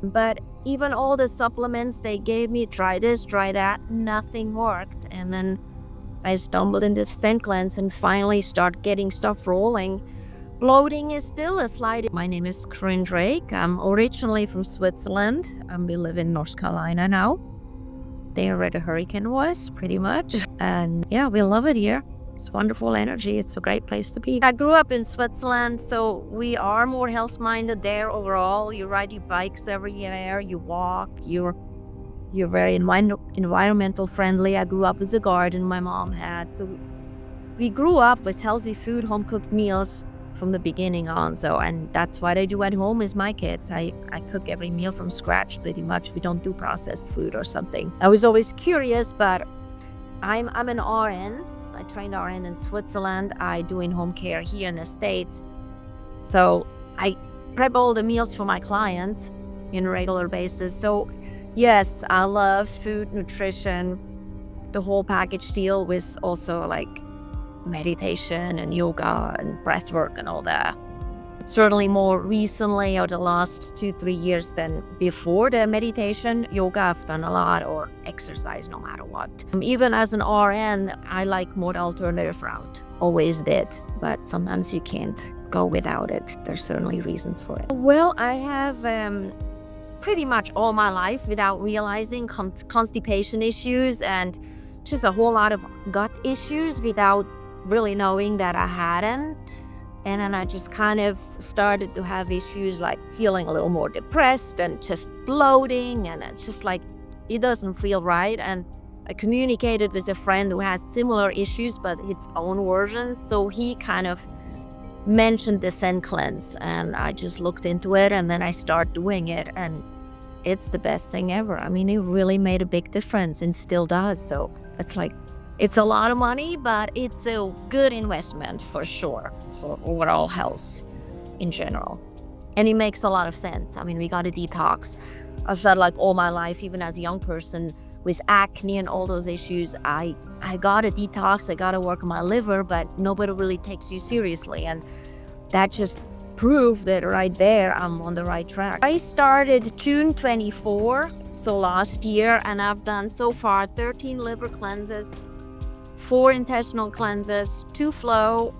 But even all the supplements they gave me, try this, try that, nothing worked. And then I stumbled into ZenCleanz and finally start getting stuff rolling. Bloating is still a slight. My name is Corinne. I'm originally from Switzerland. We live in North Carolina now. There where the hurricane was, pretty much. And yeah, we love it here. It's wonderful energy. It's a great place to be. I grew up in Switzerland, so we are more health-minded there overall. You ride your bikes everywhere, you walk, you're very environmental friendly. I grew up with a garden my mom had. So we grew up with healthy food, home-cooked meals from the beginning on. And that's what I do at home with my kids. I cook every meal from scratch pretty much. We don't do processed food or something. I was always curious, but I'm an RN. I trained RN in Switzerland. I do in-home care here in the States. So I prep all the meals for my clients on a regular basis. So yes, I love food, nutrition, the whole package deal with also like meditation and yoga and breath work and all that. Certainly more recently, or the last 2-3 years than before the meditation, yoga I've done a lot, or exercise no matter what. Even as an RN, I like more alternative route. Always did, but sometimes you can't go without it. There's certainly reasons for it. Well, I have pretty much all my life without realizing constipation issues and just a whole lot of gut issues without really knowing that I had them. And then I just kind of started to have issues like feeling a little more depressed and just bloating, and it's just like it doesn't feel right. And I communicated with a friend who has similar issues but its own version, so he kind of mentioned the ZenCleanz, and I just looked into it, and then I started doing it, and it's the best thing ever. I mean, it really made a big difference and still does. So it's a lot of money, but it's a good investment for sure for overall health in general. And it makes a lot of sense. I mean, we got a detox. I felt like all my life, even as a young person with acne and all those issues, I got a detox. I got to work on my liver, but nobody really takes you seriously. And that just proved that right there, I'm on the right track. I started June 24, so last year, and I've done so far 13 liver cleanses, 4 intestinal cleanses, 2 flow,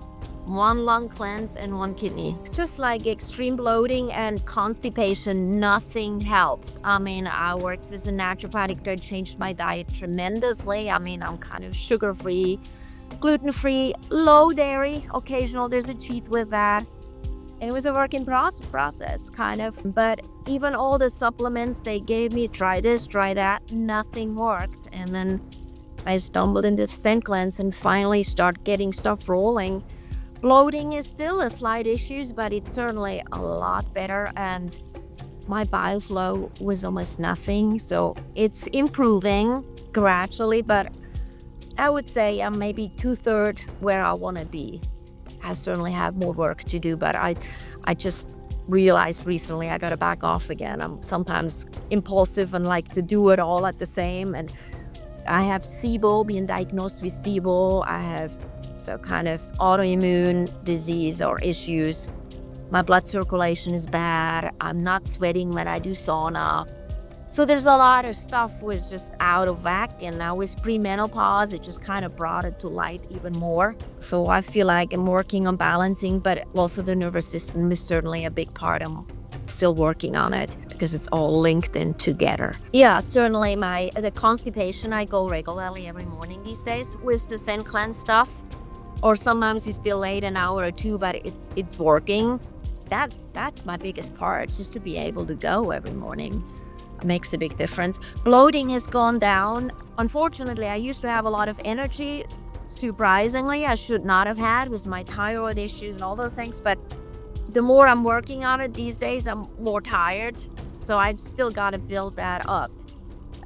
1 lung cleanse, and 1 kidney. Just like extreme bloating and constipation, nothing helped. I mean, I worked with a naturopathic that changed my diet tremendously. I mean, I'm kind of sugar-free, gluten-free, low dairy. Occasional, there's a cheat with that. And it was a work in process, kind of. But even all the supplements they gave me, try this, try that, nothing worked. And then I stumbled into ZenCleanz and finally start getting stuff rolling. Bloating is still a slight issue, but it's certainly a lot better. And my bile flow was almost nothing. So it's improving gradually, but I would say I'm maybe 2/3 where I want to be. I certainly have more work to do, but I just realized recently I got to back off again. I'm sometimes impulsive and like to do it all at the same. And I have SIBO, being diagnosed with SIBO. I have kind of autoimmune disease or issues. My blood circulation is bad. I'm not sweating when I do sauna. So there's a lot of stuff was just out of whack, and now with premenopause, it just kind of brought it to light even more. So I feel like I'm working on balancing, but also the nervous system is certainly a big part. I'm still working on it because it's all linked in together. Yeah, certainly the constipation, I go regularly every morning these days with the ZenCleanz stuff, or sometimes it's delayed an hour or 2, but it's working. That's my biggest part, just to be able to go every morning. Makes a big difference. Bloating has gone down. Unfortunately, I used to have a lot of energy. Surprisingly, I should not have had with my thyroid issues and all those things. But the more I'm working on it these days, I'm more tired. So I still got to build that up.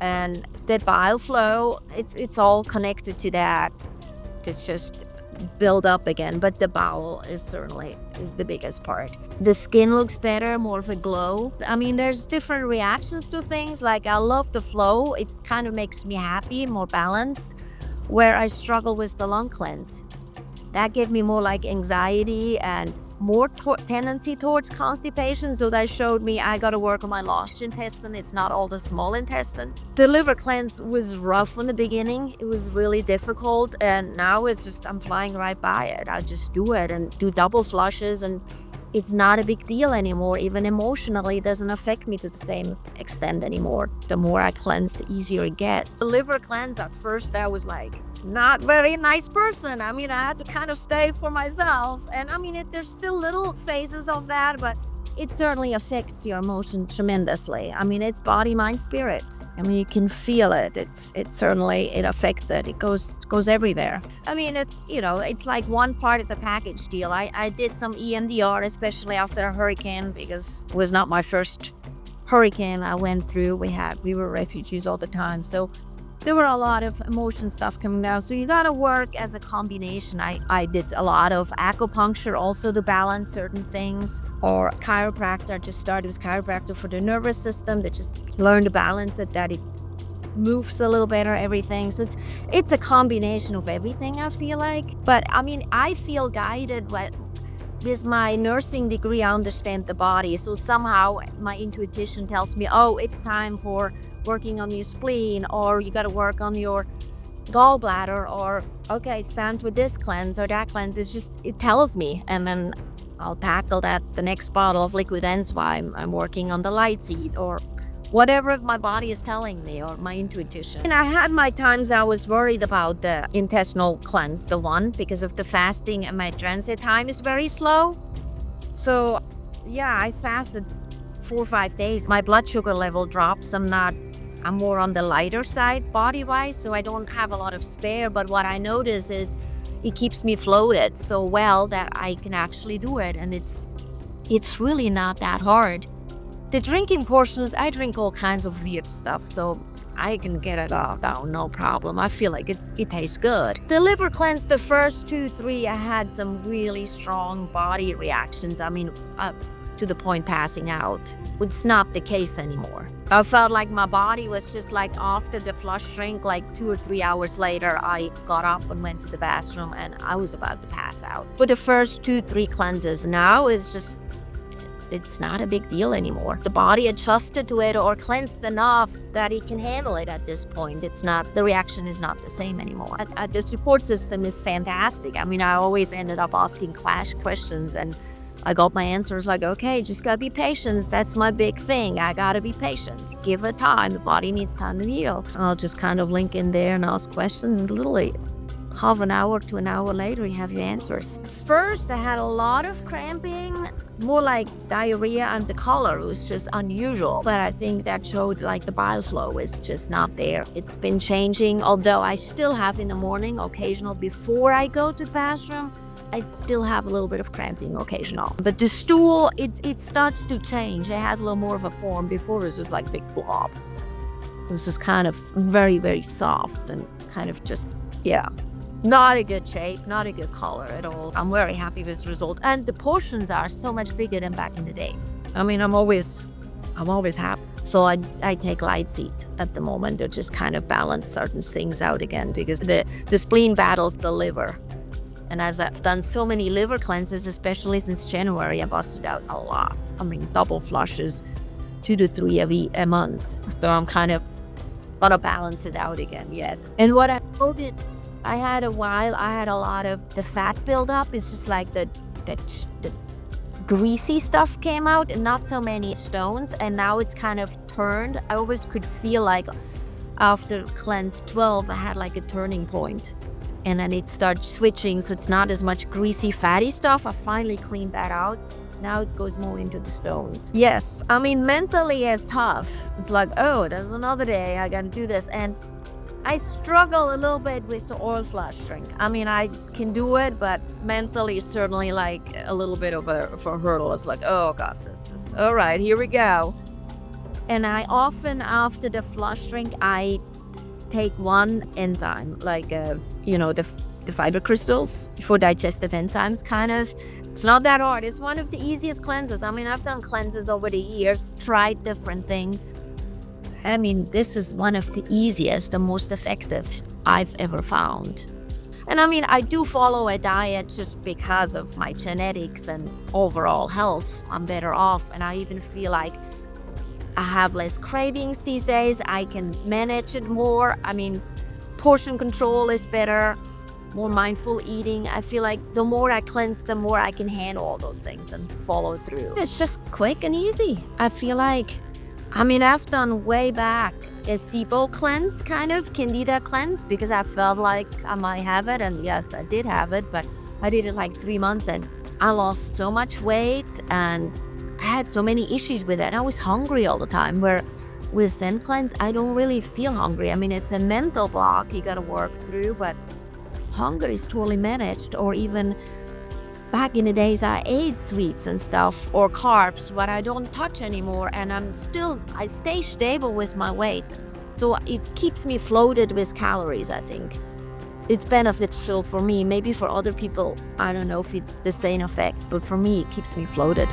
And that bile flow, it's all connected to that, to just build up again. But the bowel is the biggest part. The skin looks better, more of a glow. I mean, there's different reactions to things. Like, I love the flow. It kind of makes me happy, more balanced. Where I struggle with the lung cleanse, that gave me more like anxiety and more tendency towards constipation, so that showed me I gotta work on my large intestine. It's not all the small intestine. The liver cleanse was rough in the beginning. It was really difficult, and now it's just I'm flying right by it. I just do it and do double flushes, and it's not a big deal anymore. Even emotionally, it doesn't affect me to the same extent anymore. The more I cleanse, the easier it gets. The liver cleanse, at first, I was like, not very nice person. I mean, I had to kind of stay for myself. And I mean, there's still little phases of that, but it certainly affects your emotion tremendously. I mean, it's body, mind, spirit. I mean, you can feel it. It certainly affects it. It goes everywhere. I mean, it's like one part of the package deal. I did some EMDR, especially after a hurricane, because it was not my first hurricane I went through. We were refugees all the time, so there were a lot of emotion stuff coming down. So you gotta work as a combination. I did a lot of acupuncture also to balance certain things, or chiropractor. I just started with chiropractor for the nervous system, that just learn to balance it, that it moves a little better, everything. So it's a combination of everything, I feel like. But I mean, I feel guided with my nursing degree. I understand the body, so somehow my intuition tells me, oh, it's time for working on your spleen, or you got to work on your gallbladder, or okay, it's time for this cleanse or that cleanse. It tells me, and then I'll tackle that the next bottle of liquid enzyme. I'm working on the light seed, or whatever my body is telling me, or my intuition. And I had my times I was worried about the intestinal cleanse, the one, because of the fasting, and my transit time is very slow. So yeah, I fasted 4 or 5 days. My blood sugar level drops. I'm more on the lighter side body-wise, so I don't have a lot of spare. But what I notice is it keeps me floated so well that I can actually do it, and it's really not that hard. The drinking portions, I drink all kinds of weird stuff, so I can get it all down, no problem. I feel like it tastes good. The liver cleanse, the first 2, 3, I had some really strong body reactions. I mean, to the point passing out. It's not the case anymore. I felt like my body was just like, after the flush drink, like 2 or 3 hours later, I got up and went to the bathroom, and I was about to pass out. For the first 2, 3 cleanses, now it's not a big deal anymore. The body adjusted to it, or cleansed enough that it can handle it at this point. The reaction is not the same anymore. The support system is fantastic. I mean, I always ended up asking questions, and I got my answers like, okay, just gotta be patient. That's my big thing. I gotta be patient. Give it time. The body needs time to heal. I'll just kind of link in there and ask questions, and literally half an hour to an hour later, you have your answers. First, I had a lot of cramping, more like diarrhea, and the color was just unusual. But I think that showed like the bile flow is just not there. It's been changing, although I still have in the morning, occasional, before I go to the bathroom, I still have a little bit of cramping occasional. But the stool, it starts to change. It has a little more of a form. Before it was just like a big blob. It was just kind of very, very soft and kind of just, yeah. Not a good shape, not a good color at all. I'm very happy with the result. And the portions are so much bigger than back in the days. I mean, I'm always happy. So I take light seed at the moment to just kind of balance certain things out again, because the spleen battles the liver. And as I've done so many liver cleanses, especially since January, I busted out a lot. I mean, double flushes, 2 to 3 a month. So I'm kind of gonna balance it out again, yes. And what I noticed, I had a lot of the fat buildup. It's just like the greasy stuff came out, and not so many stones. And now it's kind of turned. I always could feel like after cleanse 12, I had like a turning point. And then it starts switching, so it's not as much greasy, fatty stuff. I finally cleaned that out. Now it goes more into the stones. Yes, I mean, mentally it's tough. It's like, oh, there's another day, I gotta do this. And I struggle a little bit with the oil flush drink. I mean, I can do it, but mentally it's certainly like a little bit of a hurdle. It's like, oh God, this is, all right, here we go. And I often, after the flush drink, I take one enzyme, like the fiber crystals for digestive enzymes, kind of. It's not that hard. It's one of the easiest cleanses. I mean, I've done cleanses over the years, tried different things. I mean, this is one of the easiest, the most effective I've ever found. And I mean, I do follow a diet just because of my genetics and overall health. I'm better off, and I even feel like I have less cravings these days. I can manage it more. I mean, portion control is better, more mindful eating. I feel like the more I cleanse, the more I can handle all those things and follow through. It's just quick and easy. I feel like, I mean, I've done way back a SIBO cleanse, kind of candida cleanse, because I felt like I might have it. And yes, I did have it, but I did it like 3 months and I lost so much weight and I had so many issues with it. I was hungry all the time, where with ZenCleanz, I don't really feel hungry. I mean, it's a mental block you gotta work through, but hunger is totally managed. Or even back in the days, I ate sweets and stuff or carbs, but I don't touch anymore. And I stay stable with my weight. So it keeps me floated with calories, I think. It's beneficial for me. Maybe for other people, I don't know if it's the same effect, but for me, it keeps me floated.